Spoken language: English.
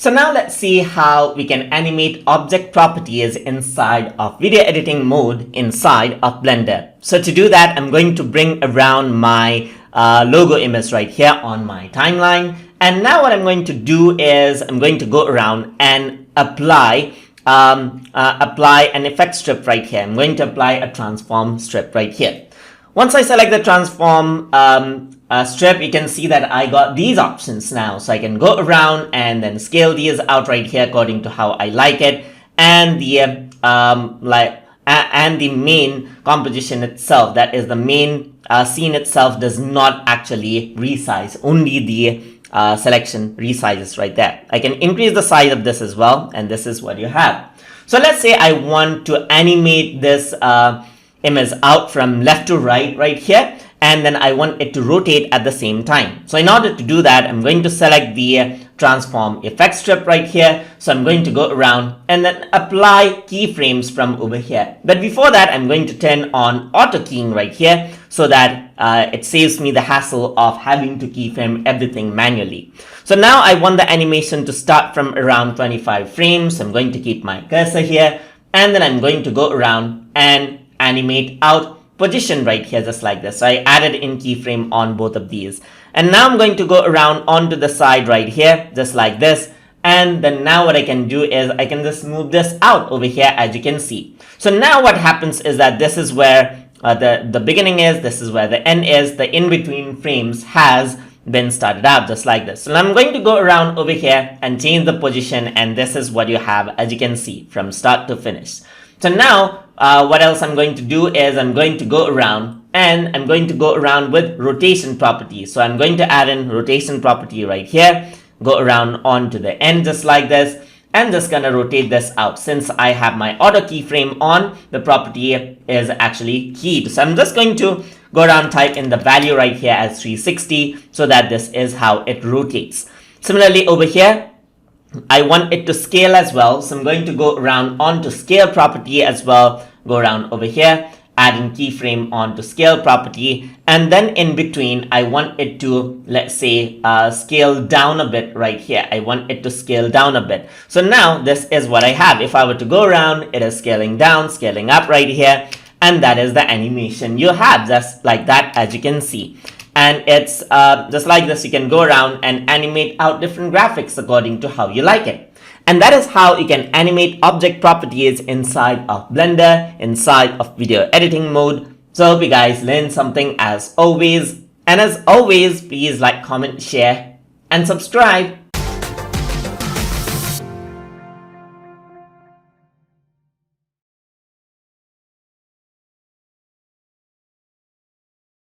So now let's see how we can animate object properties inside of video editing mode inside of Blender. So to do that, I'm going to bring around my logo image right here on my timeline. And now what I'm going to do is I'm going to go around and apply an effect strip right here. I'm going to apply a transform strip right here. Once I select the transform strip, you can see that I got these options now. So I can go around and then scale these out right here according to how I like it. And the main composition itself, that is the main scene itself, does not actually resize. Only the selection resizes right there. I can increase the size of this as well, and this is what you have. So let's say I want to animate this image out from left to right here, and then I want it to rotate at the same time. So in order to do that, I'm going to select the transform effect strip right here. So I'm going to go around and then apply keyframes from over here. But before that, I'm going to turn on auto keying right here so that it saves me the hassle of having to keyframe everything manually. So now I want the animation to start from around 25 frames. I'm going to keep my cursor here, and then I'm going to go around and animate out position right here, just like this. So I added in keyframe on both of these. And now I'm going to go around onto the side right here, just like this. And then now what I can do is I can just move this out over here, as you can see. So now what happens is that this is where the beginning is, this is where the end is, the in-between frames has been started out just like this. So I'm going to go around over here and change the position, and this is what you have, as you can see, from start to finish. So now what else I'm going to do is I'm going to go around and I'm going to go around with rotation properties. So I'm going to add in rotation property right here, go around onto the end just like this, and just gonna rotate this out. Since I have my auto keyframe on, the property is actually keyed. So I'm just going to go around, type in the value right here as 360 so that this is how it rotates. Similarly over here, I want it to scale as well. So I'm going to go around onto scale property as well, go around over here, adding keyframe onto scale property, and then in between I want it to, let's say, scale down a bit right here. I want it to scale down a bit. So now this is what I have. If I were to go around, it is scaling down, scaling up right here, and that is the animation you have, just like that, as you can see. And it's just like this. You can go around and animate out different graphics according to how you like it. And that is how you can animate object properties inside of Blender, inside of video editing mode. So I hope you guys learned something as always. And as always, please like, comment, share, and subscribe.